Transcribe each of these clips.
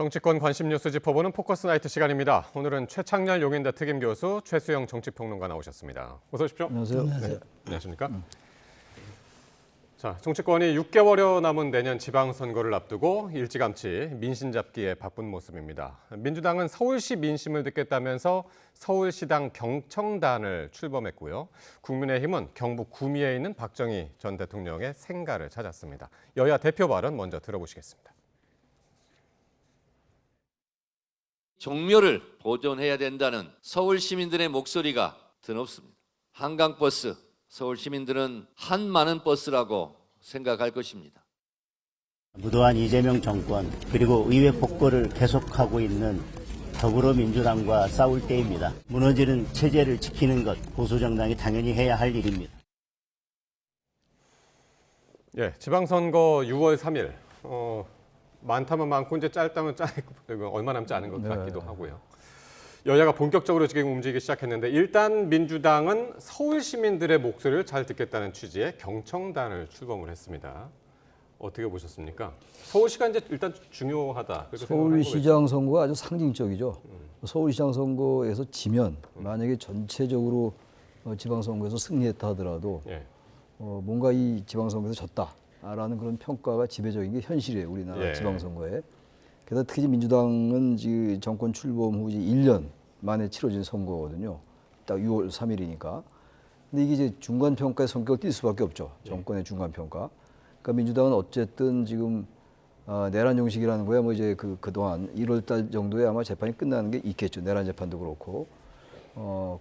정치권 관심 뉴스 짚어보는 포커스 나이트 시간입니다. 오늘은 최창렬 용인대 특임교수, 최수영 정치평론가 나오셨습니다. 어서 오십시오. 안녕하세요. 네, 안녕하십니까? 자, 정치권이 6개월여 남은 내년 지방선거를 앞두고 일찌감치 민심 잡기에 바쁜 모습입니다. 민주당은 서울시 민심을 듣겠다면서 서울시당 경청단을 출범했고요. 국민의힘은 경북 구미에 있는 박정희 전 대통령의 생가를 찾았습니다. 여야 대표 발언 먼저 들어보시겠습니다. 종묘를 보존해야 된다는 서울 시민들의 목소리가 드높습니다. 한강버스, 서울 시민들은 한 많은 버스라고 생각할 것입니다. 무도한 이재명 정권 그리고 의회 폭거를 계속하고 있는 더불어민주당과 싸울 때입니다. 무너지는 체제를 지키는 것 보수정당이 당연히 해야 할 일입니다. 예, 지방선거 6월 3일. 많다면 많고 이제 짧다면 짧고 얼마 남지 않은 것 같기도 하고요. 여야가 본격적으로 지금 움직이기 시작했는데 일단 민주당은 서울 시민들의 목소리를 잘 듣겠다는 취지의 경청단을 출범을 했습니다. 어떻게 보셨습니까? 서울시가 이제 일단 중요하다. 서울시장 선거가 아주 상징적이죠. 서울시장 선거에서 지면 만약에 전체적으로 지방선거에서 승리했다 하더라도 예. 뭔가 이 지방선거에서 졌다라는 그런 평가가 지배적인 게 현실이에요. 우리나라 예. 지방선거에. 게다가 특히 민주당은 지금 정권 출범 후 1년 만에 치러진 선거거든요. 딱 6월 3일이니까. 근데 이게 이제 중간평가의 성격을 띌 수밖에 없죠. 정권의 중간평가. 그러니까 민주당은 어쨌든 지금 내란 형식이라는 거야 뭐 이제 그동안 1월 달 정도에 아마 재판이 끝나는 게 있겠죠. 내란 재판도 그렇고.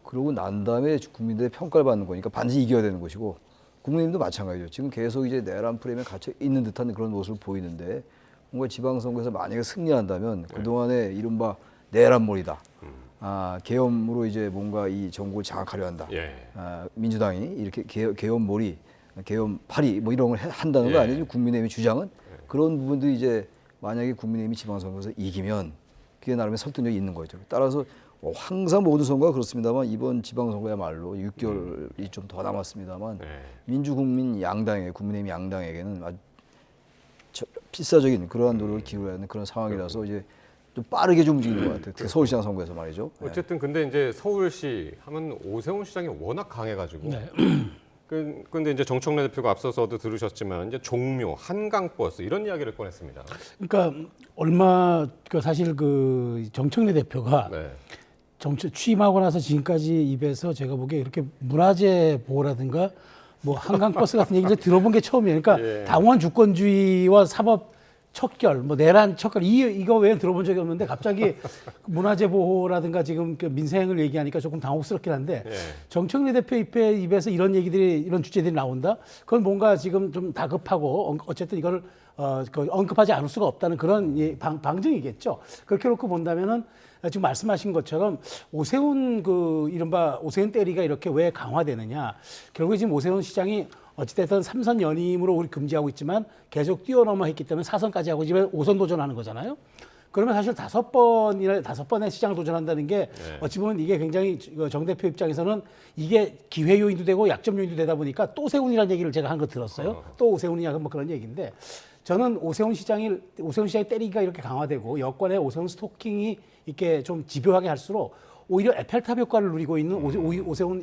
그러고 난 다음에 국민들의 평가를 받는 거니까 반드시 이겨야 되는 것이고 국민님도 마찬가지죠. 지금 계속 이제 내란 프레임에 갇혀 있는 듯한 그런 모습을 보이는데 뭔가 지방선거에서 만약에 승리한다면 그동안의 이른바 내란몰이다. 계엄으로 이제 뭔가 이 정국을 장악하려 한다. 예. 민주당이 이렇게 계엄몰이, 계엄팔이 뭐 이런 걸 한다는 거 예. 아니죠? 국민의힘의 주장은 그런 부분도 이제 만약에 국민의힘이 지방선거에서 이기면 그게 나름의 설득력이 있는 거죠. 따라서 항상 모든 선거가 그렇습니다만 이번 지방선거야말로 6개월이 좀 더 남았습니다만 민주국민 양당에게 국민의힘 양당에게는 아주 필사적인 그러한 노력을 기울여야 하는 그런 상황이라서 이제 좀 빠르게 좀 움직이는 것 같아요. 특히 서울시장 선거에서 말이죠. 어쨌든 근데 이제 서울시 하면 오세훈 시장이 워낙 강해가지고. 근데 이제 정청래 대표가 앞서서도 들으셨지만 이제 종묘, 한강버스 이런 이야기를 꺼냈습니다. 그러니까 사실 정청래 대표가 취임하고 나서 지금까지 입에서 제가 보기에 이렇게 문화재 보호라든가 뭐 한강버스 같은 얘기를 들어본 게 처음이에요. 그러니까 당원 주권주의와 사법 척결, 뭐 내란 척결 이거 외에는 들어본 적이 없는데 갑자기 문화재 보호라든가 지금 민생을 얘기하니까 조금 당혹스럽긴 한데 정청래 대표 입에서 이런 얘기들이 이런 주제들이 나온다. 그건 뭔가 지금 좀 다급하고 어쨌든 이걸 언급하지 않을 수가 없다는 그런 방증이겠죠. 그렇게 놓고 본다면은 지금 말씀하신 것처럼 오세훈 이른바 오세훈 때리가 이렇게 왜 강화되느냐. 결국에 지금 오세훈 시장이 어찌됐든 3선 연임으로 우리 금지하고 있지만 계속 뛰어넘어 했기 때문에 4선까지 하고 지금 5선 도전하는 거잖아요. 그러면 사실 5번의 시장을 도전한다는 게 어찌 보면 이게 굉장히 정 대표 입장에서는 이게 기회 요인도 되고 약점 요인도 되다 보니까 또 오세훈이라는 얘기를 제가 한 거 들었어요. 또 오세훈이냐 뭐 그런 얘기인데 저는 오세훈 시장이 때리기가 이렇게 강화되고 여권의 오세훈 스토킹이 이렇게 좀 집요하게 할수록 오히려 에펠탑 효과를 누리고 있는 오세훈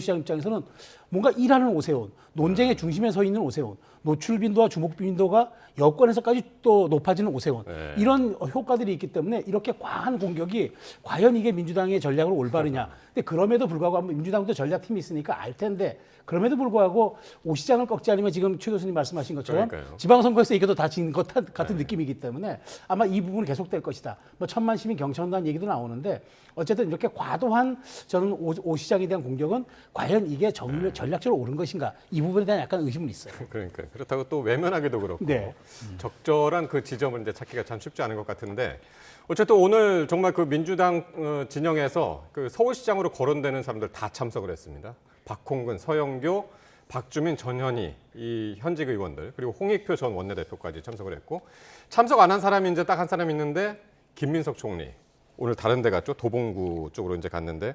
시장 입장에서는 뭔가 일하는 오세훈, 논쟁의 중심에 서 있는 오세훈, 노출 빈도와 주목 빈도가 여권에서까지 또 높아지는 오세훈 이런 효과들이 있기 때문에 이렇게 과한 공격이 과연 이게 민주당의 전략으로 올바르냐. 근데 그럼에도 불구하고 민주당도 전략팀이 있으니까 알 텐데 그럼에도 불구하고 오 시장을 꺾지 않으면 지금 최 교수님 말씀하신 것처럼 지방선거에서 이겨도 다 진 것 같은 느낌이기 때문에 아마 이 부분은 계속될 것이다. 뭐 1000만 시민 경청단 얘기도 나오는데 어쨌든 이렇게 과도한 저는 오 시장에 대한 공격은 과연 이게 전략적으로 옳은 것인가 이 부분에 대한 약간 의심은 있어요. 그러니까 그렇다고 또 외면하기도 그렇고 적절한 그 지점을 이제 찾기가 참 쉽지 않은 것 같은데 어쨌든 오늘 정말 그 민주당 진영에서 그 서울시장으로 거론되는 사람들 다 참석을 했습니다. 박홍근, 서영교, 박주민, 전현희 이 현직 의원들 그리고 홍익표 전 원내대표까지 참석을 했고 참석 안 한 사람이 이제 딱 한 사람 있는데 김민석 총리 오늘 다른 데 갔죠. 도봉구 쪽으로 이제 갔는데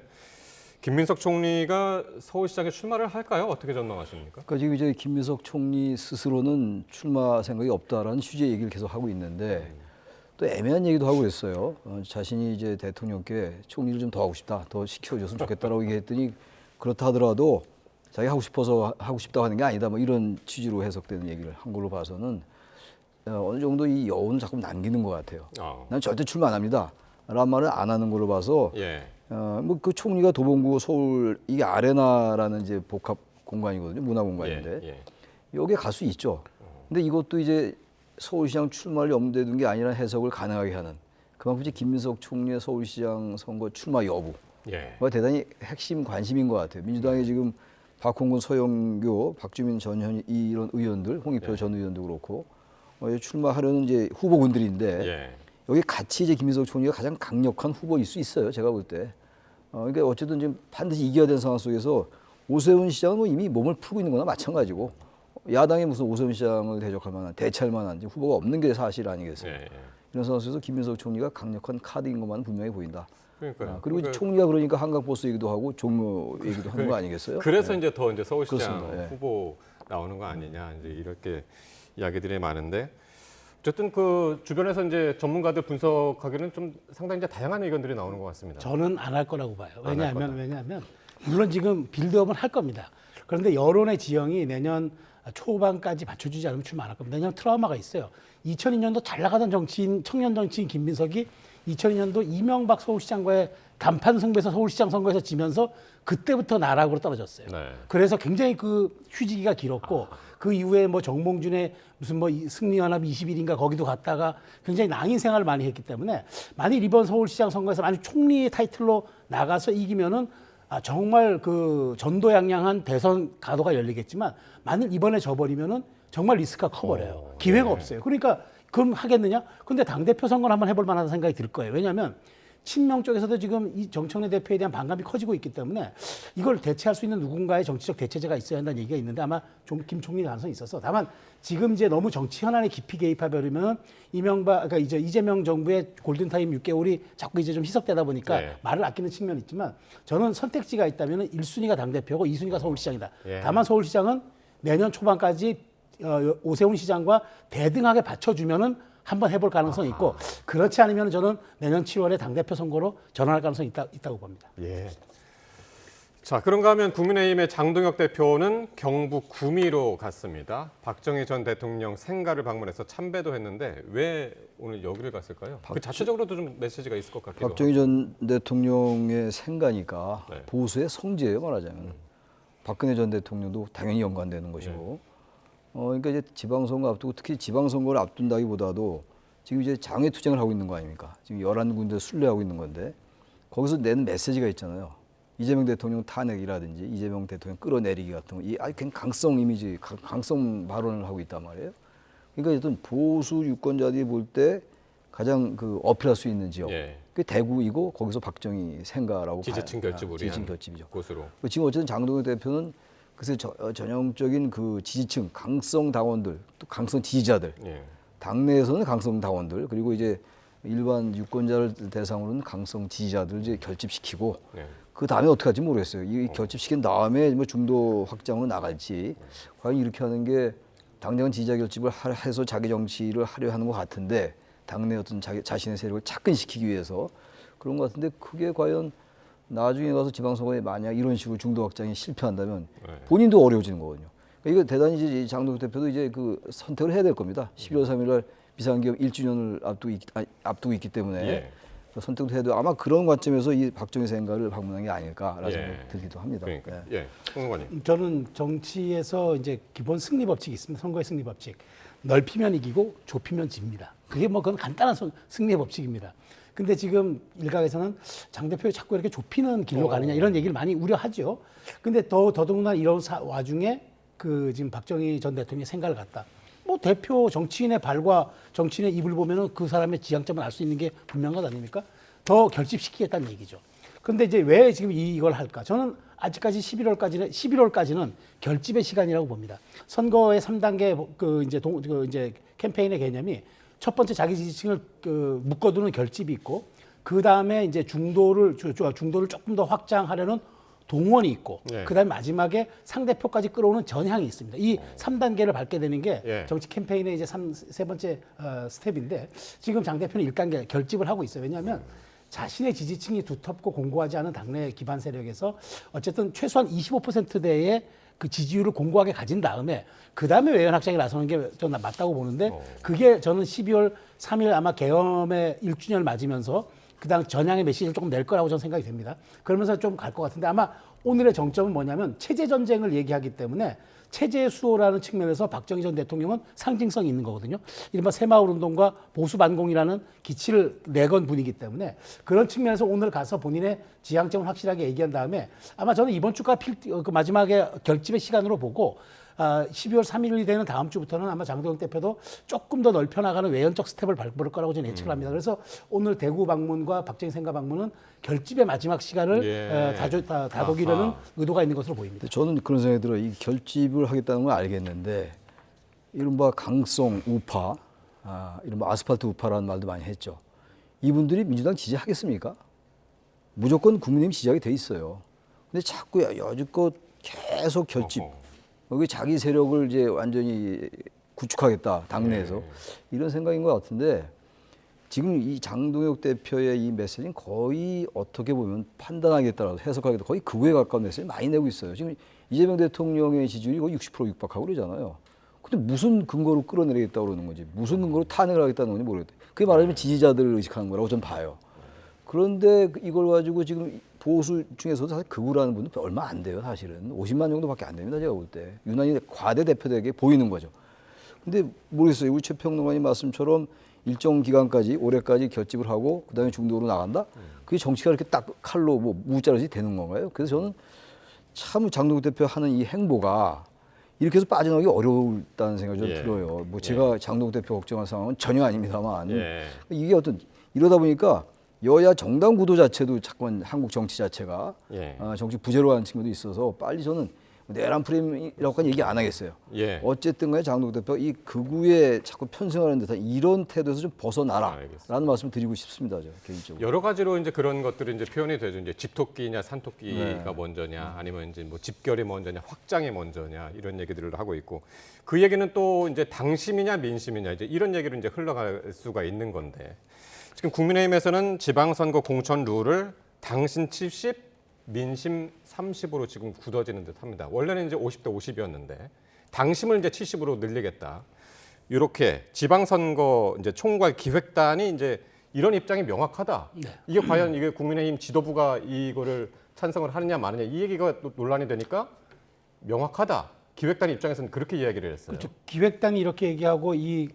김민석 총리가 서울시장에 출마를 할까요? 어떻게 전망하십니까? 그러니까 지금 이제 김민석 총리 스스로는 출마 생각이 없다라는 취지의 얘기를 계속 하고 있는데 또 애매한 얘기도 하고 그랬어요. 자신이 이제 대통령께 총리를 좀 더 하고 싶다, 더 시켜줬으면 좋겠다라고 얘기했더니 그렇다 하더라도 자기 하고 싶어서 하고 싶다고 하는 게 아니다, 뭐 이런 취지로 해석되는 얘기를 한 걸로 봐서는 어느 정도 이 여운을 자꾸 남기는 것 같아요. 난 절대 출마 안 합니다. 라는 말을 안 하는 걸로 봐서 예. 뭐 그 총리가 도봉구 서울 이게 아레나라는 이제 복합 공간이거든요. 문화 공간인데 예. 여기에 갈 수 있죠. 근데 이것도 이제 서울시장 출마를 염두에 둔 게 아니라 해석을 가능하게 하는 그만큼 이제 김민석 총리의 서울시장 선거 출마 여부가 예. 대단히 핵심 관심인 것 같아요. 민주당이 지금 박홍근, 서영교, 박주민 전 이런 의원들, 홍익표 전 의원도 그렇고 출마하려는 이제 후보군들인데 예. 여기 같이 이제 김민석 총리가 가장 강력한 후보일 수 있어요. 제가 볼 때. 그러니까 어쨌든 지금 반드시 이겨야 되는 상황 속에서 오세훈 시장은 뭐 이미 몸을 풀고 있는 거나 마찬가지고 야당이 무슨 오세훈 시장을 대적할 만한 대체할 만한 후보가 없는 게 사실 아니겠어요. 예. 이런 상황 속에서 김민석 총리가 강력한 카드인 것만 분명히 보인다. 그러니까요. 그리고 이제 총리가 그러니까 한강버스 얘기도 하고 종로 얘기도 하는 거 아니겠어요? 그래서 네. 이제 더 이제 서울시장 그렇습니다. 예. 후보 나오는 거 아니냐 이제 이렇게 이야기들이 많은데 어쨌든 그 주변에서 이제 전문가들 분석하기는 좀 상당히 이제 다양한 의견들이 나오는 것 같습니다. 저는 안 할 거라고 봐요. 안할 거다. 왜냐하면 물론 지금 빌드업은 할 겁니다. 그런데 여론의 지형이 내년 초반까지 받쳐주지 않으면 출마 안 할 겁니다. 내년 트라우마가 있어요. 2002년도 잘 나가던 정치인, 청년 정치인 김민석이 2002년도 이명박 서울시장과의 간판 승부에서 서울시장 선거에서 지면서 그때부터 나락으로 떨어졌어요. 네. 그래서 굉장히 그 휴지기가 길었고 그 이후에 뭐 정몽준의 무슨 뭐 승리연합 20일인가 거기도 갔다가 굉장히 낭인 생활을 많이 했기 때문에 만일 이번 서울시장 선거에서 만약 총리 타이틀로 나가서 이기면은 정말 그 전도양양한 대선 가도가 열리겠지만 만일 이번에 져버리면은 정말 리스크가 커버려요. 기회가 없어요. 그러니까 그럼 하겠느냐? 근데 당대표 선거를 한번 해볼 만하다는 생각이 들 거예요. 왜냐하면 친명 쪽에서도 지금 이 정청래 대표에 대한 반감이 커지고 있기 때문에 이걸 대체할 수 있는 누군가의 정치적 대체제가 있어야 한다는 얘기가 있는데 아마 좀 김 총리 가능성이 있어서 다만 지금 이제 너무 정치 현안에 깊이 개입해버리면 그러니까 이제 이재명 정부의 골든타임 6개월이 자꾸 이제 좀 희석되다 보니까 네. 말을 아끼는 측면이 있지만 저는 선택지가 있다면 1순위가 당대표고 2순위가 서울시장이다. 예. 다만 서울시장은 내년 초반까지 오세훈 시장과 대등하게 받쳐주면은 한번 해볼 가능성이 있고 그렇지 않으면 저는 내년 7월에 당대표 선거로 전환할 가능성이 있다고 봅니다. 예. 자, 그런가 하면 국민의힘의 장동혁 대표는 경북 구미로 갔습니다. 박정희 전 대통령 생가를 방문해서 참배도 했는데 왜 오늘 여기를 갔을까요? 그 자체적으로도 좀 메시지가 있을 것 같기도 하고. 박정희 전 대통령의 생가니까 네. 보수의 성지예요, 말하자면. 박근혜 전 대통령도 당연히 연관되는 것이고. 그러니까 이제 지방선거 앞두고 특히 지방선거를 앞둔다기보다도 지금 이제 장외투쟁을 하고 있는 거 아닙니까? 지금 11군데 순례하고 있는 건데 거기서 내는 메시지가 있잖아요. 이재명 대통령 탄핵이라든지 이재명 대통령 끌어내리기 같은 거, 이 아주 강성 이미지, 강성 발언을 하고 있단 말이에요. 그러니까 어떤 보수 유권자들이 볼 때 가장 그 어필할 수 있는 지역, 예. 그게 대구이고 거기서 박정희 생가라고 지지층 결집을 지지층 위한 결집이죠. 곳으로. 지금 어쨌든 장동혁 대표는 그래서 전형적인 그 지지층, 강성 당원들, 또 강성 지지자들, 예. 당내에서는 강성 당원들, 그리고 이제 일반 유권자를 대상으로는 강성 지지자들 이제 결집시키고 예. 그 다음에 어떻게 할지 모르겠어요. 이 결집시킨 다음에 뭐 중도 확장으로 나갈지 과연 이렇게 하는 게 당장은 지지자 결집을 해서 자기 정치를 하려 하는 것 같은데 당내 어떤 자신의 세력을 착근시키기 위해서 그런 것 같은데 그게 과연 나중에 가서 지방선거에 만약 이런 식으로 중도 확장이 실패한다면 네. 본인도 어려워지는 거거든요. 그러니까 이거 대단히 이제 장동혁 대표도 이제 그 선택을 해야 될 겁니다. 11월 3일날 비상계엄 1주년을 앞두고 있기 때문에 예. 선택도 해도 아마 그런 관점에서 이 박정희 생가를 방문한 게 아닐까라는 예. 생각이 들기도 합니다. 그러니까. 네. 예. 홍 의원님. 저는 정치에서 이제 기본 승리 법칙이 있습니다. 선거의 승리 법칙. 넓히면 이기고 좁히면 집니다. 그게 뭐 그건 간단한 승리의 법칙입니다. 근데 지금 일각에서는 장 대표가 자꾸 이렇게 좁히는 길로 가느냐 이런 얘기를 많이 우려하죠. 근데 더더군다나 이런 와중에 그 지금 박정희 전 대통령의 생각을 갖다 뭐 대표 정치인의 발과 정치인의 입을 보면은 그 사람의 지향점을 알 수 있는 게 분명한 것 아닙니까? 더 결집시키겠다는 얘기죠. 근데 이제 왜 지금 이걸 할까? 저는 아직까지 11월까지는 결집의 시간이라고 봅니다. 선거의 3단계 그 이제 캠페인의 개념이 첫 번째 자기 지지층을 묶어두는 결집이 있고 그 다음에 이제 중도를 조금 더 확장하려는 동원이 있고 예. 그다음에 마지막에 상대표까지 끌어오는 전향이 있습니다. 이 3단계를 밟게 되는 게 예. 정치 캠페인의 이제 세 번째 스텝인데 지금 장 대표는 1단계 결집을 하고 있어요. 왜냐하면 자신의 지지층이 두텁고 공고하지 않은 당내 기반 세력에서 어쨌든 최소한 25%대의 그 지지율을 공고하게 가진 다음에 그 다음에 외연 확장에 나서는 게 저는 맞다고 보는데 그게 저는 12월 3일 아마 계엄의 1주년을 맞으면서 그다음 전향의 메시지를 조금 낼 거라고 저는 생각이 됩니다. 그러면서 좀 갈 것 같은데 아마 오늘의 정점은 뭐냐면 체제 전쟁을 얘기하기 때문에 체제의 수호라는 측면에서 박정희 전 대통령은 상징성이 있는 거거든요. 이른바 새마을운동과 보수반공이라는 기치를 내건 분이기 때문에 그런 측면에서 오늘 가서 본인의 지향점을 확실하게 얘기한 다음에 아마 저는 이번 주가 그 마지막에 결집의 시간으로 보고 12월 3일이 되는 다음 주부터는 아마 장도영 대표도 조금 더 넓혀나가는 외연적 스텝을 밟을 거라고 저는 예측을 합니다. 그래서 오늘 대구 방문과 박정희 생가 방문은 결집의 마지막 시간을 예. 다독이려는 아하. 의도가 있는 것으로 보입니다. 근데 저는 그런 생각이 들어요. 이 결집을 하겠다는 건 알겠는데 이른바 강성 우파, 이른바 아스팔트 우파라는 말도 많이 했죠. 이분들이 민주당 지지하겠습니까? 무조건 국민의힘 지지하게 돼 있어요. 근데 자꾸 여지껏 계속 결집, 여기 자기 세력을 이제 완전히 구축하겠다 당내에서 이런 생각인 것 같은데 지금 이 장동혁 대표의 이 메시지는 거의 어떻게 보면 판단하기에 따라서 해석하기에 따라 거의 극우에 가까운 메시지 많이 내고 있어요. 지금 이재명 대통령의 지지율이 거의 60% 육박하고 그러잖아요. 근데 무슨 근거로 끌어내리겠다고 그러는 건지, 무슨 근거로 탄핵을 하겠다는 건지 모르겠어요. 그게 말하자면 지지자들을 의식하는 거라고 저는 봐요. 그런데 이걸 가지고 지금 보수 중에서도 사실 극우라는 분은 얼마 안 돼요, 사실은. 50만 정도밖에 안 됩니다, 제가 볼 때. 유난히 과대 대표되게 보이는 거죠. 근데 모르겠어요. 우리 최평론가님 말씀처럼 일정 기간까지, 올해까지 결집을 하고 그다음에 중도로 나간다? 그게 정치가 이렇게 딱 칼로 뭐 무자르지 되는 건가요? 그래서 저는 참 장동혁 대표 하는 이 행보가 이렇게 해서 빠져나오기 어려울다는 생각이 좀 들어요. 뭐 제가 장동혁 대표 걱정한 상황은 전혀 아닙니다만 이게 어떤 이러다 보니까 여야 정당 구도 자체도 자꾸만 한국 정치 자체가 정치 부재로 하는 측면도 있어서 빨리 저는 내란 프레임이라고까지 얘기 안 하겠어요. 어쨌든 간에 장동혁 대표 이 극우에 자꾸 편승하는 듯한 이런 태도에서 좀 벗어나라라는 말씀을 드리고 싶습니다. 제가 개인적으로. 여러 가지로 이제 그런 것들이 이제 표현이 되죠. 이제 집토끼냐 산토끼가 먼저냐, 아니면 이제 뭐 집결이 먼저냐, 확장이 먼저냐 이런 얘기들을 하고 있고 그 얘기는 또 이제 당심이냐 민심이냐 이제 이런 얘기로 이제 흘러갈 수가 있는 건데 지금 국민의힘에서는 지방선거 공천 룰을 당신 70, 민심 30으로 지금 굳어지는 듯합니다. 원래는 이제 50대 50이었는데 당심을 이제 70으로 늘리겠다. 이렇게 지방선거 이제 총괄 기획단이 이제 이런 입장이 명확하다. 이게 과연 이게 국민의힘 지도부가 이거를 찬성을 하느냐 마느냐 이 얘기가 또 논란이 되니까 명확하다. 기획단 입장에서는 그렇게 이야기를 했어요. 그렇죠. 기획단이 이렇게 얘기하고 이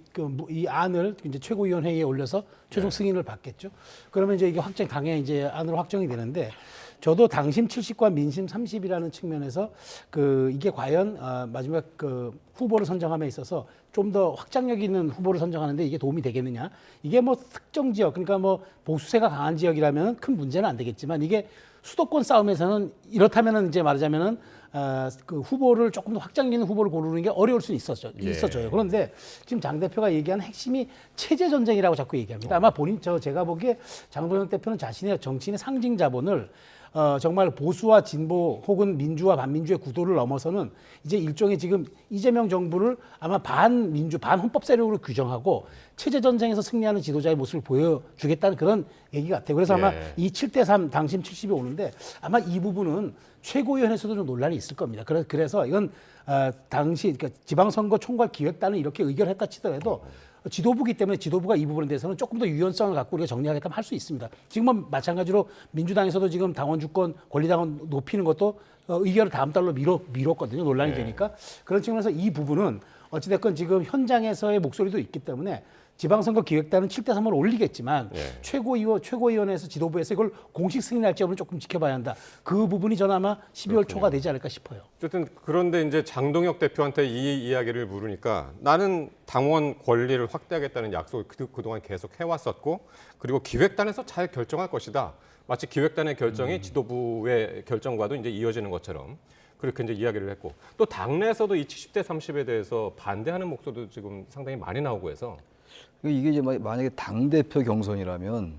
안을 이제 최고위원회의에 올려서 최종 승인을 받겠죠. 그러면 이제 이게 확정 당에 이제 안으로 확정이 되는데 저도 당심 70과 민심 30이라는 측면에서 이게 과연 마지막 후보를 선정함에 있어서 좀 더 확장력 있는 후보를 선정하는데 이게 도움이 되겠느냐? 이게 뭐 특정 지역 그러니까 뭐 보수세가 강한 지역이라면 큰 문제는 안 되겠지만 이게 수도권 싸움에서는 이렇다면은 이제 말하자면은 그 후보를 조금 더 확장 있는 후보를 고르는 게 어려울 수는 있었죠. 그런데 지금 장 대표가 얘기한 핵심이 체제 전쟁이라고 자꾸 얘기합니다. 아마 제가 보기에 장동혁 대표는 자신의 정치인의 상징 자본을 정말 보수와 진보 혹은 민주와 반민주의 구도를 넘어서는 이제 일종의 지금 이재명 정부를 아마 반민주, 반헌법 세력으로 규정하고 체제 전쟁에서 승리하는 지도자의 모습을 보여주겠다는 그런 얘기 같아요. 그래서 아마 이 7대3 당심 70이 오는데 아마 이 부분은 최고위원회에서도 좀 논란이 있을 겁니다. 그래서 이건 당시 그러니까 지방선거 총괄 기획단은 이렇게 의결했다 치더라도 지도부기 때문에 지도부가 이 부분에 대해서는 조금 더 유연성을 갖고 우리가 정리하겠다면 할 수 있습니다. 지금은 마찬가지로 민주당에서도 지금 당원 주권, 권리당원 높이는 것도 의결을 다음 달로 미뤘거든요. 논란이 되니까. 그런 측면에서 이 부분은 어찌됐건 지금 현장에서의 목소리도 있기 때문에 지방선거 기획단은 7대3을 올리겠지만 최고위원회에서 지도부에서 이걸 공식 승인할지 여부는 조금 지켜봐야 한다. 그 부분이 저는 아마 12월 초가 되지 않을까 싶어요. 어쨌든 그런데 이제 장동혁 대표한테 이 이야기를 물으니까 나는 당원 권리를 확대하겠다는 약속을 그동안 계속 해왔었고 그리고 기획단에서 잘 결정할 것이다. 마치 기획단의 결정이 지도부의 결정과도 이제 이어지는 것처럼 그렇게 이제 이야기를 했고 또 당내에서도 이 70대 30에 대해서 반대하는 목소리도 지금 상당히 많이 나오고 해서 이게 이제 만약에 당대표 경선이라면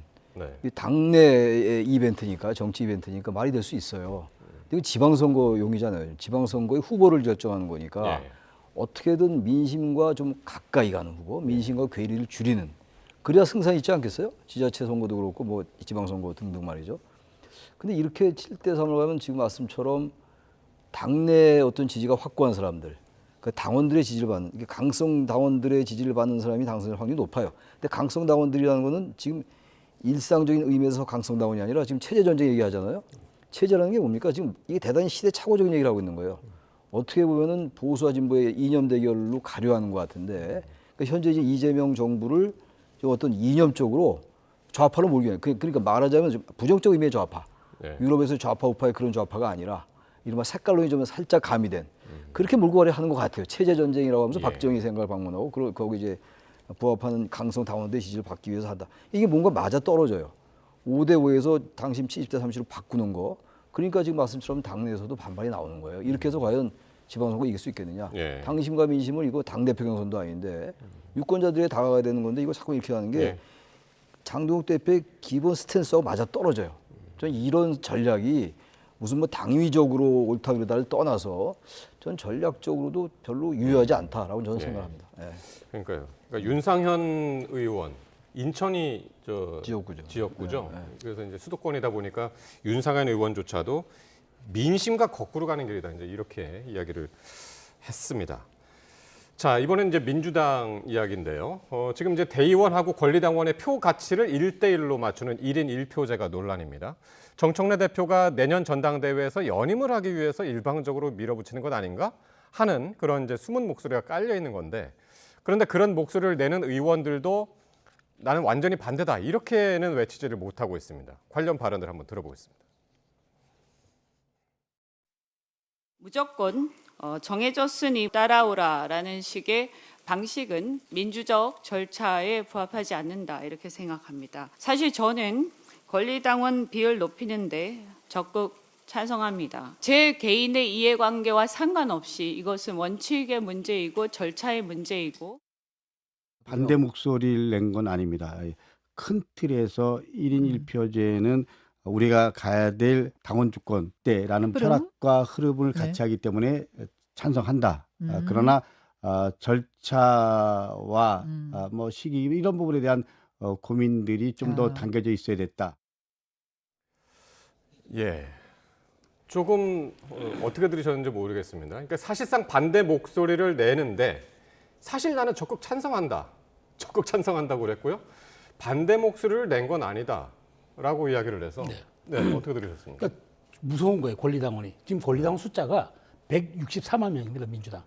이 당내 이벤트니까 정치 이벤트니까 말이 될 수 있어요. 이거 지방선거용이잖아요. 지방선거의 후보를 결정하는 거니까 예. 어떻게든 민심과 좀 가까이 가는 후보, 민심과 괴리를 줄이는 그래야 승산이 있지 않겠어요? 지자체 선거도 그렇고 뭐 지방선거 등등 말이죠. 근데 이렇게 7대 3으로 가면 지금 말씀처럼 당내 어떤 지지가 확고한 사람들, 그 당원들의 지지를 받는, 이게 강성 당원들의 지지를 받는 사람이 당선될 확률이 높아요. 근데 강성 당원들이라는 거는 지금 일상적인 의미에서 강성 당원이 아니라 지금 체제 전쟁 얘기하잖아요. 체제라는 게 뭡니까? 지금 이게 대단히 시대착오적인 얘기를 하고 있는 거예요. 어떻게 보면은 보수와 진보의 이념 대결로 가려 하는 것 같은데, 그러니까 현재 이제 이재명 정부를 좀 어떤 이념적으로 좌파로 몰게 해요. 그러니까 말하자면 좀 부정적 의미의 좌파. 네. 유럽에서 좌파 우파의 그런 좌파가 아니라 이른바 색깔론이 좀 살짝 가미된 그렇게 몰고 가려 하는 것 같아요. 체제 전쟁이라고 하면서 예. 박정희 생각을 방문하고 거기 이제 부합하는 강성 당원들의 지지를 받기 위해서 한다. 이게 뭔가 맞아 떨어져요. 5대 5에서 당심 70대 30으로 바꾸는 거. 그러니까 지금 말씀처럼 당내에서도 반발이 나오는 거예요. 이렇게 해서 과연 지방선거 이길 수 있겠느냐. 예. 당심과 민심을 이거 당대표 경선도 아닌데 유권자들이 다가가야 되는 건데 이거 자꾸 이렇게 하는 게 예. 장동욱 대표의 기본 스탠스하고 맞아 떨어져요. 저는 이런 전략이 무슨 뭐 당위적으로 옳다 그르다를 떠나서 전 전략적으로도 별로 유효하지 않다라고 저는 예. 생각합니다. 예. 그러니까요. 그러니까 윤상현 의원 인천이 지역구죠. 지역구죠. 네, 네. 그래서 이제 수도권이다 보니까 윤상현 의원조차도 민심과 거꾸로 가는 길이다. 이제 이렇게 이야기를 했습니다. 자, 이번엔 이제 민주당 이야기인데요. 지금 이제 대의원하고 권리당원의 표 가치를 1대1로 맞추는 1인 1표제가 논란입니다. 정청래 대표가 내년 전당대회에서 연임을 하기 위해서 일방적으로 밀어붙이는 것 아닌가 하는 그런 이제 숨은 목소리가 깔려 있는 건데, 그런데 그런 목소리를 내는 의원들도 나는 완전히 반대다 이렇게는 외치지를 못하고 있습니다. 관련 발언을 한번 들어보겠습니다. 무조건 정해졌으니 따라오라라는 식의 방식은 민주적 절차에 부합하지 않는다 이렇게 생각합니다. 사실 저는 권리당원 비율 높이는데 적극 찬성합니다. 제 개인의 이해관계와 상관없이 이것은 원칙의 문제이고 절차의 문제이고 반대 목소리를 낸 건 아닙니다. 큰 틀에서 1인 1표제는 우리가 가야 될 당원 주권대라는 철학과 흐름을 같이 하기 때문에 찬성한다. 그러나 절차와 뭐 시기 이런 부분에 대한 고민들이 좀 더 당겨져 있어야 됐다. 예, 조금 어떻게 들으셨는지 모르겠습니다. 그러니까 사실상 반대 목소리를 내는데 사실 나는 적극 찬성한다고 그랬고요. 반대 목소리를 낸 건 아니다라고 이야기를 해서 네, 어떻게 들으셨습니까? 그러니까 무서운 거예요, 권리당원이. 지금 권리당원 숫자가 164만 명입니다, 민주당.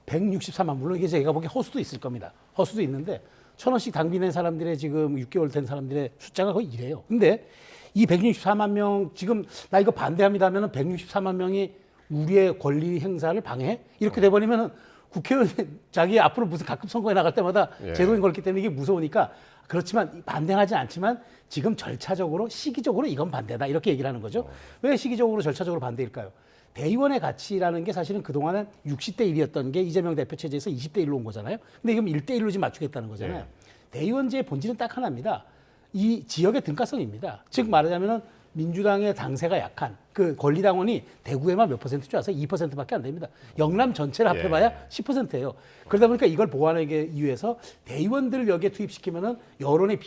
164만, 물론 이게 제가 보기에 허수도 있을 겁니다. 허수도 있는데 1,000원씩 당비 낸 사람들의 지금 6개월 된 사람들의 숫자가 거의 이래요. 근데 이 164만 명, 지금 나 이거 반대합니다 하면은 164만 명이 우리의 권리 행사를 방해해? 이렇게 돼버리면은 국회의원 자기 앞으로 무슨 가끔 선거에 나갈 때마다 예. 제동이 걸기 때문에 이게 무서우니까 그렇지만 반대하지 않지만 지금 절차적으로 시기적으로 이건 반대다 이렇게 얘기를 하는 거죠. 왜 시기적으로 절차적으로 반대일까요? 대의원의 가치라는 게 사실은 그동안은 60대 1이었던 게 이재명 대표 체제에서 20대 1로 온 거잖아요. 근데 지금 1대 1로 지금 맞추겠다는 거잖아요. 예. 대의원제의 본질은 딱 하나입니다. 이 지역의 등가성입니다. 즉 말하자면은 민주당의 당세가 약한 그 권리당원이 대구에만 몇 퍼센트 줄 아세요? 2%밖에 안 됩니다. 영남 전체를 합해봐야 10%예요. 그러다 보니까 이걸 보완하기 위해서 대의원들을 여기에 투입시키면은 여론의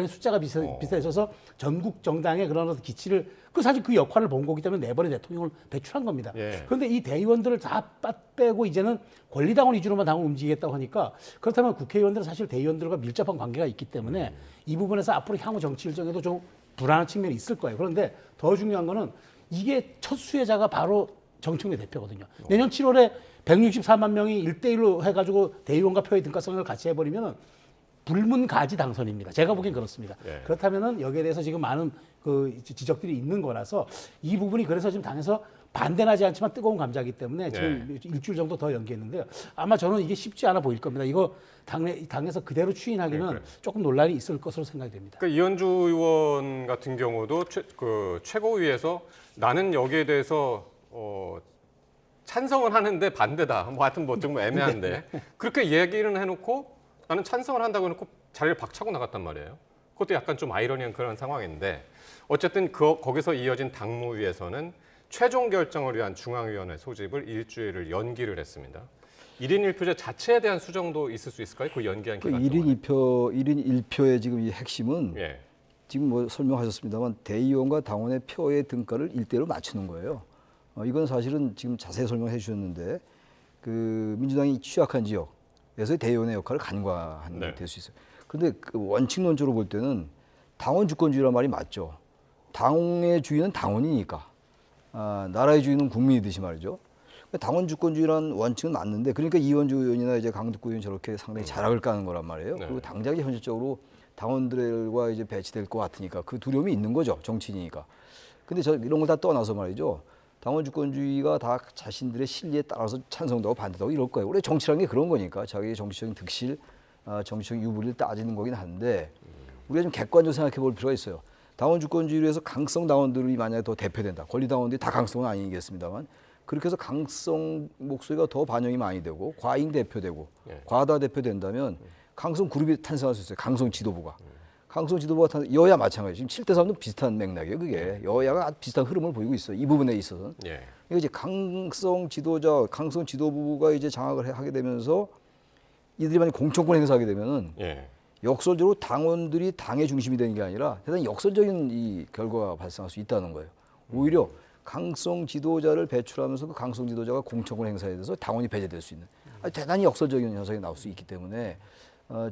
숫자가 비슷해져서 전국 정당의 그런 어떤 기치를 사실 그 역할을 본 거기 때문에 내번에 대통령을 배출한 겁니다. 예. 그런데 이 대의원들을 다 빼고 이제는 권리당원 위주로만 당을 움직이겠다고 하니까 그렇다면 국회의원들은 사실 대의원들과 밀접한 관계가 있기 때문에 이 부분에서 앞으로 향후 정치 일정에도 좀 불안한 측면이 있을 거예요. 그런데 더 중요한 거는 이게 첫 수혜자가 바로 정청래 대표거든요. 내년 7월에 164만 명이 1대1로 해가지고 대의원과 표의 등가성을 같이 해버리면 불문가지 당선입니다. 제가 보기엔 그렇습니다. 예. 그렇다면은 여기에 대해서 지금 많은 그 지적들이 있는 거라서 이 부분이 그래서 지금 당에서 반대는 하지 않지만 뜨거운 감자이기 때문에 지금 일주일 정도 더 연기했는데요. 아마 저는 이게 쉽지 않아 보일 겁니다. 이거 당에서 그대로 추인하기는 그래. 조금 논란이 있을 것으로 생각이 됩니다. 그러니까 이현주 의원 같은 경우도 최고위에서 나는 여기에 대해서 찬성을 하는데 반대다. 뭐 하여튼 뭐 좀 애매한데 그렇게 얘기를 해놓고 나는 찬성을 한다고 해놓고 자리를 박차고 나갔단 말이에요. 그것도 약간 좀 아이러니한 그런 상황인데 어쨌든 거기서 이어진 당무위에서는 최종 결정을 위한 중앙위원회 소집을 일주일을 연기를 했습니다. 1인 1표제 자체에 대한 수정도 있을 수 있을까요? 그 연기한 그 기간 1인 1표의 지금 이 핵심은 예. 지금 뭐 설명하셨습니다만 대의원과 당원의 표의 등가를 1대1로 맞추는 거예요. 이건 사실은 지금 자세히 설명해 주셨는데 그 민주당이 취약한 지역에서 대의원의 역할을 간과하는 게 될 수 있어요. 그런데 그 원칙론적으로 볼 때는 당원 주권주의란 말이 맞죠. 당의 주인은 당원이니까 나라의 주인은 국민이듯이 말이죠. 당원 주권주의라는 원칙은 맞는데 그러니까 이원주 의원이나 이제 강득구 의원 저렇게 상당히 자락을 까는 거란 말이에요. 네. 그리고 당장이 현실적으로 당원들과 이제 배치될 것 같으니까 그 두려움이 있는 거죠. 정치인이니까. 근데 이런 걸 다 떠나서 말이죠. 당원 주권주의가 다 자신들의 실리에 따라서 찬성도 하고 반대도 하고 이럴 거예요. 원래 정치라는 게 그런 거니까 자기의 정치적인 득실, 정치적 유불리를 따지는 거긴 한데 우리가 좀 객관적으로 생각해 볼 필요가 있어요. 당원 주권주의로 해서 강성 당원들이 만약에 더 대표된다. 권리 당원들이 다 강성은 아니겠습니다만 그렇게 해서 강성 목소리가 더 반영이 많이 되고 과잉 대표되고 과다 대표된다면 강성 그룹이 탄생할 수 있어요. 강성 지도부가. 강성 지도부가 여야 마찬가지. 지금 7대 3도 비슷한 맥락이에요. 그게 여야가 아주 비슷한 흐름을 보이고 있어요. 이 부분에 있어서는. 이게 이제 강성 지도자, 강성 지도부가 이제 장악을 하게 되면서 이들이 만약 공천권 행사하게 되면은 역설적으로 당원들이 당의 중심이 되는 게 아니라 대단히 역설적인 이 결과가 발생할 수 있다는 거예요. 오히려 강성 지도자를 배출하면서 그 강성 지도자가 공천권 행사에 대해서 당원이 배제될 수 있는 대단히 역설적인 현상이 나올 수 있기 때문에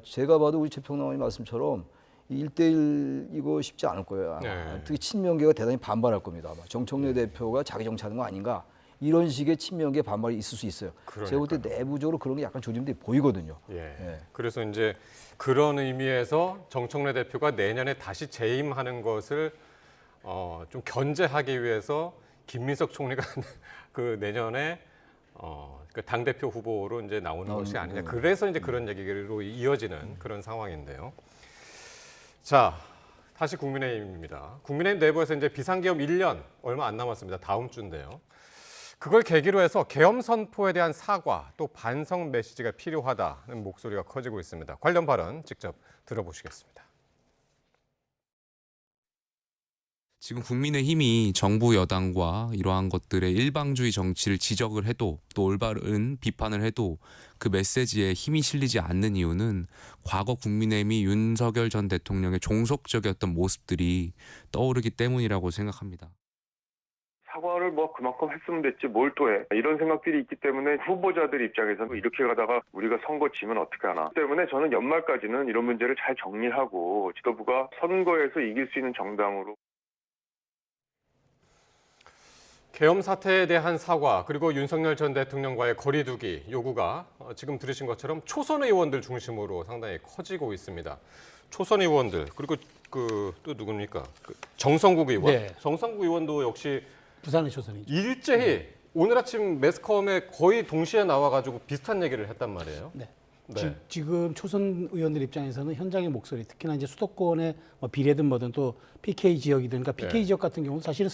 제가 봐도 우리 최평남원님 말씀처럼 1대1 이거 쉽지 않을 거예요. 특히 친명계가 대단히 반발할 겁니다. 아마 정청래 대표가 자기 정치하는 거 아닌가 이런 식의 친명계 반발이 있을 수 있어요. 그러니까요. 제가 볼 때 내부적으로 그런 게 약간 조짐돼 보이거든요. 그래서 이제 그런 의미에서 정청래 대표가 내년에 다시 재임하는 것을 좀 견제하기 위해서 김민석 총리가 그 내년에 그 당대표 후보로 이제 나오는 것이 아니냐. 그래서 이제 그런 얘기로 이어지는 그런 상황인데요. 자, 다시 국민의힘입니다. 국민의힘 내부에서 이제 비상계엄 1년 얼마 안 남았습니다. 다음 주인데요. 그걸 계기로 해서 계엄 선포에 대한 사과 또 반성 메시지가 필요하다는 목소리가 커지고 있습니다. 관련 발언 직접 들어보시겠습니다. 지금 국민의힘이 정부 여당과 이러한 것들의 일방주의 정치를 지적을 해도 또 올바른 비판을 해도 그 메시지에 힘이 실리지 않는 이유는 과거 국민의힘이 윤석열 전 대통령의 종속적이었던 모습들이 떠오르기 때문이라고 생각합니다. 사과를 뭐 그만큼 했으면 됐지 뭘 또 해. 이런 생각들이 있기 때문에 후보자들 입장에서는 이렇게 가다가 우리가 선거 지면 어떻게 하나. 때문에 저는 연말까지는 이런 문제를 잘 정리하고 지도부가 선거에서 이길 수 있는 정당으로. 계엄 사태에 대한 사과 그리고 윤석열 전 대통령과의 거리두기 요구가 지금 들으신 것처럼 초선 의원들 중심으로 상당히 커지고 있습니다. 초선 의원들 그리고 또 누굽니까? 정성국 의원. 네. 정성국 의원도 역시 부산의 초선이죠. 일제히 오늘 아침 매스컴에 거의 동시에 나와가지고 비슷한 얘기를 했단 말이에요. 네. 지금 초선 의원들 입장에서는 현장의 목소리, 특히나 이제 수도권의 뭐 비례든 뭐든 또 PK 지역이든, 그러니까 PK 지역 같은 경우는 사실은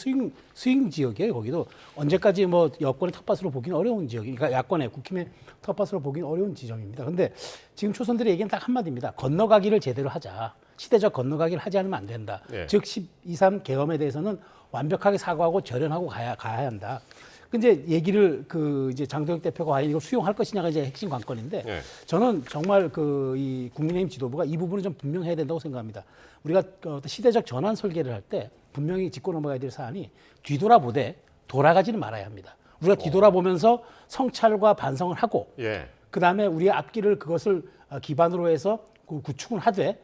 스윙 지역이에요. 거기도 언제까지 뭐 여권의 텃밭으로 보기는 어려운 지역이, 그러니까 야권의 국힘의 텃밭으로 보기는 어려운 지점입니다. 그런데 지금 초선들의 얘기는 딱 한마디입니다. 건너가기를 제대로 하자. 시대적 건너가기를 하지 않으면 안 된다. 즉 12.3 계엄에 대해서는 완벽하게 사과하고 절연하고 가야 한다. 근데 얘기를 이제 장동혁 대표가 과연 이걸 수용할 것이냐가 이제 핵심 관건인데 저는 정말 이 국민의힘 지도부가 이 부분을 좀 분명해야 된다고 생각합니다. 우리가 시대적 전환 설계를 할 때 분명히 짚고 넘어가야 될 사안이 뒤돌아보되 돌아가지는 말아야 합니다. 우리가 뒤돌아보면서 성찰과 반성을 하고 그다음에 우리의 앞길을 그것을 기반으로 해서 구축을 하되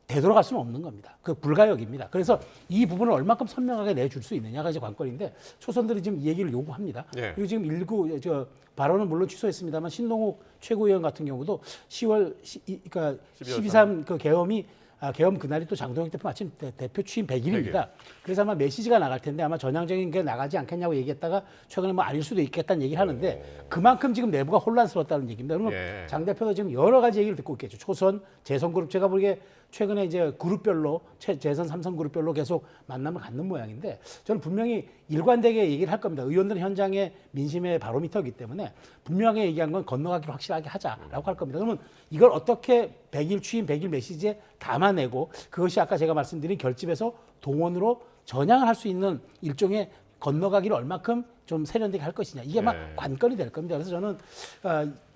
되돌아갈 수는 없는 겁니다. 그 불가역입니다. 그래서 이 부분을 얼마큼 선명하게 내줄 수 있느냐가 이제 관건인데 초선들이 지금 이 얘기를 요구합니다. 그리고 지금 발언은 물론 취소했습니다만 신동욱 최고위원 같은 경우도 10월 그러니까 12.3 그 계엄 그날이 또 장동혁 대표 마침 대표 취임 100일입니다. 그래서 아마 메시지가 나갈 텐데 아마 전향적인 게 나가지 않겠냐고 얘기했다가 최근에 뭐 아닐 수도 있겠다는 얘기를 하는데 그만큼 지금 내부가 혼란스럽다는 얘기입니다. 그러면 장 대표도 지금 여러 가지 얘기를 듣고 있겠죠. 초선, 재선 그룹 제가 보기에 최근에 이제 그룹별로 재선 3선 그룹별로 계속 만남을 갖는 모양인데 저는 분명히 일관되게 얘기를 할 겁니다. 의원들은 현장의 민심의 바로미터이기 때문에 분명하게 얘기한 건 건너가기로 확실하게 하자라고 할 겁니다. 그러면 이걸 어떻게 100일 취임 100일 메시지에 담아내고 그것이 아까 제가 말씀드린 결집에서 동원으로 전향을 할 수 있는 일종의 건너가기를 얼마큼 좀 세련되게 할 것이냐 이게 아마 관건이 될 겁니다. 그래서 저는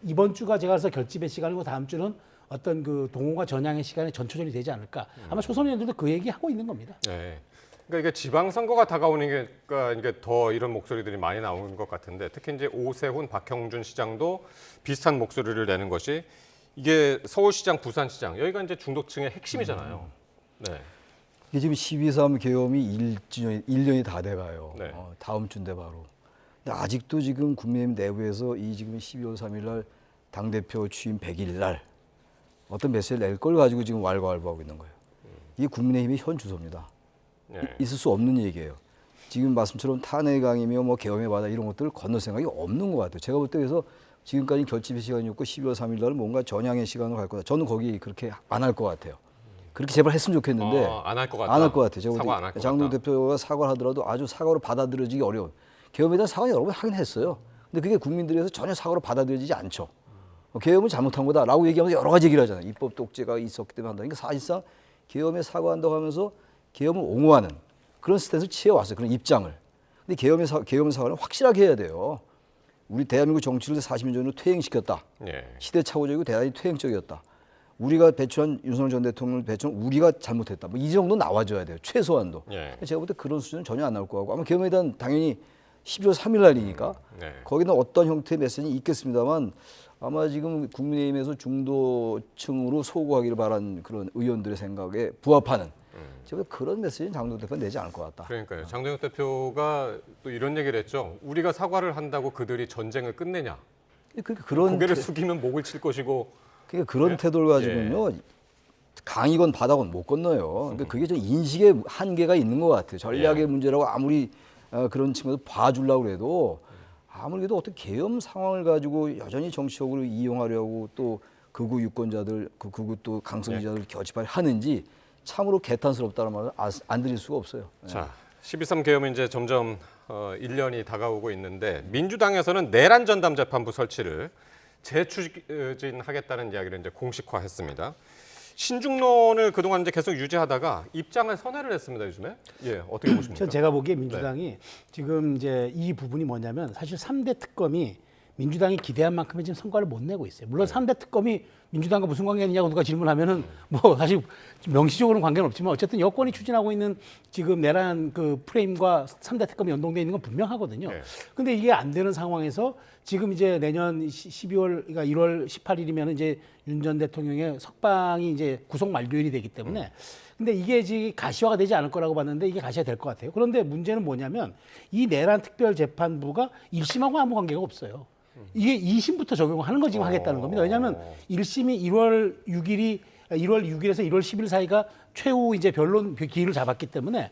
이번 주가 제가 그래서 결집의 시간이고 다음 주는 어떤 그 동호가 전향의 시간에 전초전이 되지 않을까. 아마 초선 의원들도 그 얘기 하고 있는 겁니다. 네. 그러니까 이게 지방선거가 다가오니까 이게 더 이런 목소리들이 많이 나오는 것 같은데 특히 이제 오세훈, 박형준 시장도 비슷한 목소리를 내는 것이 이게 서울시장, 부산시장 여기가 이제 중도층의 핵심이잖아요. 네. 이게 지금 12.3 계엄이 1년이 다 돼가요. 네. 다음 주인데 바로. 근데 아직도 지금 국민의힘 내부에서 이 지금 12월 3일 날 당대표 취임 100일 날 어떤 메시지를 낼 걸 가지고 지금 왈가왈부하고 있는 거예요. 이게 국민의힘의 현 주소입니다. 네. 있을 수 없는 얘기예요. 지금 말씀처럼 탄핵강이며 뭐 계엄의 바다 이런 것들을 건널 생각이 없는 것 같아요. 제가 볼 때 그래서 지금까지 결집의 시간이었고 12월 3일 날은 뭔가 전향의 시간으로 갈 거다. 저는 거기 그렇게 안 할 것 같아요. 그렇게 제발 했으면 좋겠는데 안 할 것 같다. 안 할 것 같아요. 제가 사과 안 할 것 장동 같다. 대표가 사과를 하더라도 아주 사과로 받아들여지기 어려운 계엄에 대한 사과 여러 번 하긴 했어요. 근데 그게 국민들에서 전혀 사과로 받아들여지지 않죠. 계엄은 잘못한 거다라고 얘기하면서 여러 가지 얘기를 하잖아요. 입법 독재가 있었기 때문에 한다. 그러니까 사실상 계엄에 사과한다고 하면서 계엄을 옹호하는 그런 스탠스를 취해왔어요. 그런 입장을. 근데 계엄 사과는 확실하게 해야 돼요. 우리 대한민국 정치를 40년 전으로 퇴행시켰다. 예. 시대착오적이고 대단히 퇴행적이었다. 우리가 배출한 윤석열 전 대통령을 배출한 우리가 잘못했다. 뭐 이 정도 나와줘야 돼요. 최소한도. 예. 제가 볼 때 그런 수준은 전혀 안 나올 것 같고 아마 계엄에 대한 당연히 12월 3일 날이니까 네. 거기는 어떤 형태의 메시지는 있겠습니다만 아마 지금 국민의힘에서 중도층으로 소구하기를 바란 그런 의원들의 생각에 부합하는 제가 그런 메시지는 장동 대표가 내지 않을 것 같다. 그러니까요. 장동혁 대표가 또 이런 얘기를 했죠. 우리가 사과를 한다고 그들이 전쟁을 끝내냐. 그런 고개를 숙이면 목을 칠 것이고. 그러니까 그런 태도를 가지고는요. 강이건 바다건 못 건너요. 그러니까 그게 좀 인식의 한계가 있는 것 같아요. 전략의 문제라고 아무리 그런 측면에서 봐주려고 해도 아무래도 어떤 계엄 상황을 가지고 여전히 정치적으로 이용하려고 또 극우 유권자들, 그 극우 또 강성주자들 결집하는지 참으로 개탄스럽다는 말을 안 드릴 수가 없어요. 자, 12.3 계엄이 이제 점점 1년이 다가오고 있는데 민주당에서는 내란 전담 재판부 설치를 재추진하겠다는 이야기를 이제 공식화했습니다. 신중론을 그동안 이제 계속 유지하다가 입장을 선회를 했습니다, 요즘에. 예, 어떻게 보십니까? 제가 보기에 민주당이 지금 이제 이 부분이 뭐냐면 사실 3대 특검이 민주당이 기대한 만큼의 지금 성과를 못 내고 있어요. 물론 3대 특검이 민주당과 무슨 관계가 있냐고 누가 질문하면은 뭐 사실 명시적으로는 관계는 없지만 어쨌든 여권이 추진하고 있는 지금 내란 그 프레임과 3대 특검이 연동되어 있는 건 분명하거든요. 근데 이게 안 되는 상황에서 지금 이제 내년 12월, 그러니까 1월 18일이면 이제 윤 전 대통령의 석방이 이제 구속 만료일이 되기 때문에 근데 이게 지금 가시화가 되지 않을 거라고 봤는데 이게 가시화 될 것 같아요. 그런데 문제는 뭐냐면 이 내란 특별재판부가 1심하고 아무 관계가 없어요. 이게 2심부터 적용하는 거 지금 하겠다는 겁니다. 왜냐하면 1심이 1월 6일에서 1월 10일 사이가 최후 이제 변론 기일을 잡았기 때문에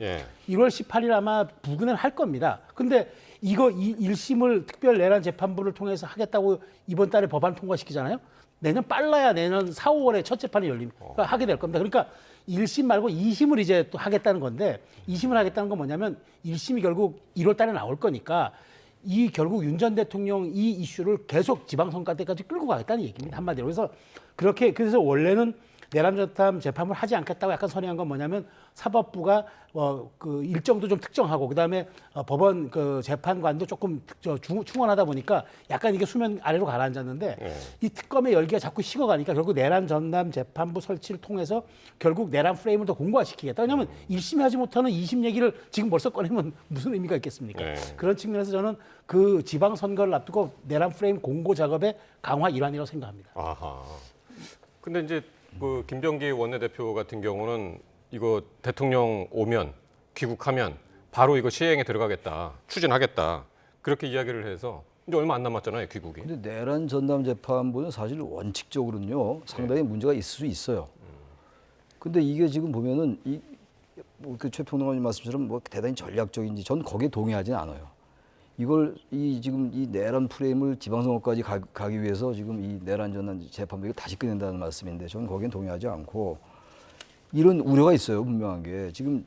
1월 18일 아마 부근을 할 겁니다. 근데 이거 1심을 특별 내란 재판부를 통해서 하겠다고 이번 달에 법안 통과시키잖아요. 빨라야 내년 4, 5월에 첫 재판이 하게 될 겁니다. 그러니까 1심 말고 2심을 이제 또 하겠다는 건데 2심을 하겠다는 건 뭐냐면 1심이 결국 1월 달에 나올 거니까 이 결국 윤 전 대통령 이 이슈를 계속 지방선거 때까지 끌고 가겠다는 얘기입니다. 한마디로. 그래서 원래는 내란 전담 재판을 하지 않겠다고 약간 선회한 건 뭐냐면 사법부가 그 일정도 좀 특정하고 그다음에 법원 그 재판관도 조금 충원하다 보니까 약간 이게 수면 아래로 가라앉았는데 이 특검의 열기가 자꾸 식어가니까 결국 내란 전담 재판부 설치를 통해서 결국 내란 프레임을 더 공고화시키겠다. 왜냐하면 1심에 하지 못하는 2심 얘기를 지금 벌써 꺼내면 무슨 의미가 있겠습니까? 그런 측면에서 저는 그 지방선거를 앞두고 내란 프레임 공고 작업의 강화 일환이라고 생각합니다. 아하. 근데 이제 그 김병기 원내대표 같은 경우는 이거 대통령 오면 귀국하면 바로 이거 시행에 들어가겠다, 추진하겠다 그렇게 이야기를 해서 이제 얼마 안 남았잖아요, 귀국이. 근데 내란 전담 재판부는 사실 원칙적으로는요 상당히 문제가 있을 수 있어요. 근데 이게 지금 보면은 그 최평론가님 말씀처럼 뭐 대단히 전략적인지 전 거기에 동의하지는 않아요. 지금 이 내란 프레임을 지방선거까지 가기 위해서 지금 이 내란 전담 재판부를 다시 꺼낸다는 말씀인데 저는 거기엔 동의하지 않고 이런 우려가 있어요. 분명한 게 지금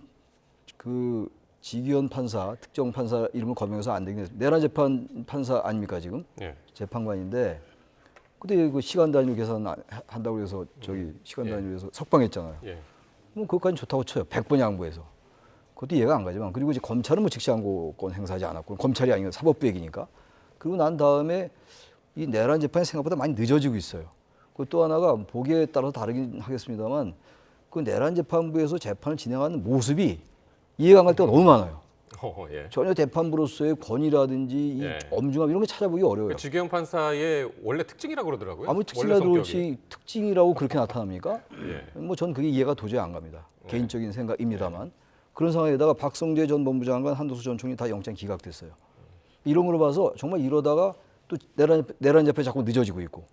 그 지기현 판사, 특정 판사 이름을 거명해서 안 되긴 해서 내란 재판 판사 아닙니까 지금? 재판관인데 근데 그 시간 단위로 계산한다고 해서 시간 단위로 해서 석방했잖아요. 뭐 그것까지 좋다고 쳐요. 100번 양보해서. 그것도 이해가 안 가지만 그리고 이제 검찰은 뭐 직시항고권 행사하지 않았고 검찰이 아니라 사법부 얘기니까 그리고 난 다음에 이 내란 재판이 생각보다 많이 늦어지고 있어요. 그 또 하나가 보기에 따라서 다르긴 하겠습니다만 그 내란 재판부에서 재판을 진행하는 모습이 이해가 안 갈 때가 너무 많아요. 예. 전혀 재판부로서의 권위라든지 이 예. 엄중함 이런 거 찾아보기 어려워요. 주기영 판사의 원래 특징이라고 그러더라고요. 아무리 원래 특징이라도 성격이. 그렇지 특징이라고 그렇게 나타납니까? 예. 뭐 전 그게 이해가 도저히 안 갑니다. 개인적인 생각입니다만 그런 상황에다가 박성재 전 본부장관, 한도수 전 총리 다 영장 기각됐어요. 이런 걸로 봐서 정말 이러다가 또 내란 재판이 자꾸 늦어지고 있고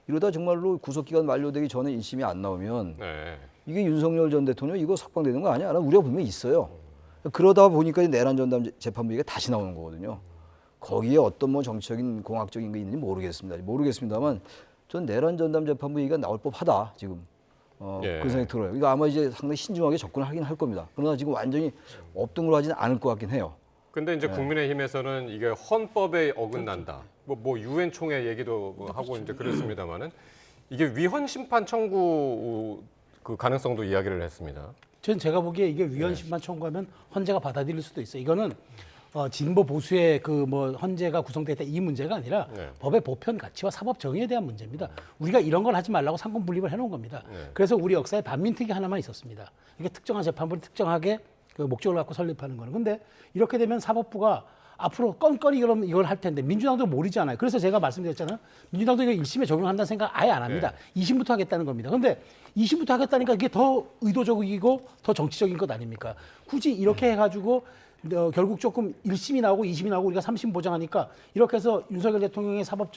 이러다 정말로 구속기간 만료되기 전에 1심이 안 나오면 네. 이게 윤석열 전 대통령 이거 석방되는 거 아니야? 라는 우려가 분명히 있어요. 그러다 보니까 내란 전담 재판부 얘기가 다시 나오는 거거든요. 거기에 어떤 뭐 정치적인 공학적인 게 있는지 모르겠습니다만 전 내란 전담 재판부 얘기가 나올 법하다 지금 예. 그런 생각이 들어요. 이거 아마 이제 상당히 신중하게 접근을 하긴 할 겁니다. 그러나 지금 완전히 업등으로 하지는 않을 것 같긴 해요. 근데 이제 국민의힘에서는 이게 헌법에 어긋난다. 뭐 유엔 총회 얘기도 뭐 하고 이제 그랬습니다만은 이게 위헌 심판 청구 그 가능성도 이야기를 했습니다. 제가 보기에 이게 위헌 심판 청구하면 헌재가 받아들일 수도 있어요. 이거는 진보 보수의 그 뭐 헌재가 구성됐다 이 문제가 아니라 법의 보편 가치와 사법 정의에 대한 문제입니다. 우리가 이런 걸 하지 말라고 상권 분립을 해놓은 겁니다. 그래서 우리 역사에 반민특위 하나만 있었습니다. 이게 특정한 재판부를 특정하게 그 목적을 갖고 설립하는 거는. 근데 이렇게 되면 사법부가 앞으로 건건이 그럼 이걸 할 텐데 민주당도 모르잖아요. 그래서 제가 말씀드렸잖아요. 민주당도 이거 1심에 적용한다는 생각 아예 안 합니다. 2심부터 하겠다는 겁니다. 근데 2심부터 하겠다니까 이게 더 의도적이고 더 정치적인 것 아닙니까? 굳이 이렇게 해가지고 결국 조금 1심이 나오고 2심이 나오고 우리가 3심 보장하니까 이렇게 해서 윤석열 대통령의 사법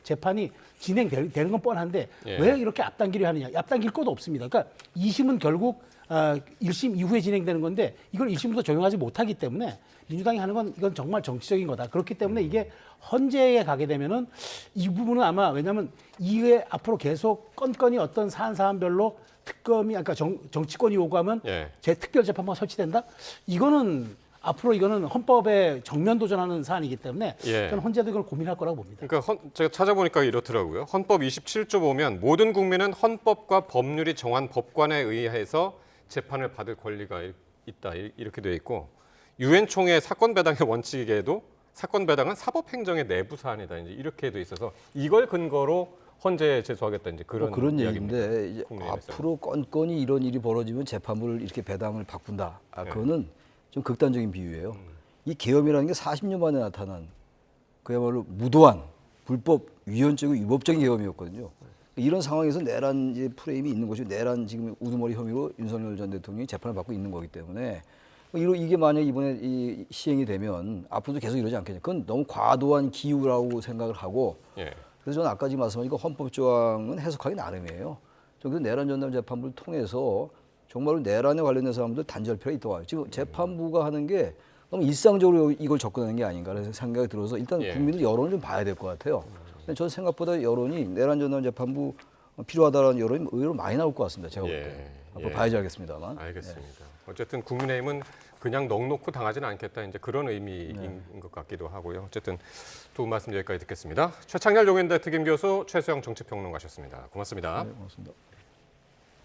재판이 진행되는 건 뻔한데 왜 이렇게 앞당기려 하느냐. 앞당길 것도 없습니다. 그러니까 2심은 결국 1심 이후에 진행되는 건데 이걸 1심부터 적용하지 못하기 때문에 민주당이 하는 건 이건 정말 정치적인 거다. 그렇기 때문에 이게 헌재에 가게 되면은 이 부분은 아마 왜냐하면 이후에 앞으로 계속 건건이 어떤 사안별로 특검이 아까 정치권이 요구하면 특별재판부가 설치된다. 이거는 앞으로 이거는 헌법에 정면 도전하는 사안이기 때문에 저는 헌재도 이걸 고민할 거라고 봅니다. 그러니까 제가 찾아보니까 이렇더라고요. 헌법 27조 보면 모든 국민은 헌법과 법률이 정한 법관에 의해서 재판을 받을 권리가 있다 이렇게 돼 있고 유엔 총회 사건 배당의 원칙에도 사건 배당은 사법 행정의 내부 사안이다 이제 이렇게 돼 있어서 이걸 근거로 헌재에 제소하겠다 이제 그런 얘기인데 이제 앞으로 건건이 이런 일이 벌어지면 재판부를 이렇게 배당을 바꾼다. 그거는 좀 극단적인 비유예요. 이 계엄이라는 게 40년 만에 나타난 그야말로 무도한 불법 위헌적이고 위법적인 계엄이었거든요. 이런 상황에서 내란 이제 프레임이 있는 것이 내란 지금 우두머리 혐의로 윤석열 전 대통령이 재판을 받고 있는 거기 때문에 이게 만약 이번에 이 시행이 되면 앞으로도 계속 이러지 않겠냐. 그건 너무 과도한 기우라고 생각을 하고 그래서 저는 아까 지금 말씀하신 헌법 조항은 해석하기 나름이에요. 그래서 내란 전담 재판부를 통해서 정말로 내란에 관련된 사람들 단절할 필요가 있다고 봐요. 지금 재판부가 하는 게 너무 일상적으로 이걸 접근하는 게 아닌가 그래서 생각이 들어서 일단 국민들 여론을 좀 봐야 될 것 같아요. 근데 저는 생각보다 여론이 내란 전담 재판부 필요하다는 여론이 의외로 많이 나올 것 같습니다. 제가 볼 때. 앞으로 봐야지 알겠습니다만. 알겠습니다. 어쨌든 국민의힘은 그냥 넉놓고 당하지는 않겠다 이제 그런 의미인 것 같기도 하고요. 어쨌든 좋은 말씀 여기까지 듣겠습니다. 최창렬 용인대 특임교수 최수영 정치평론가셨습니다. 고맙습니다. 네, 고맙습니다.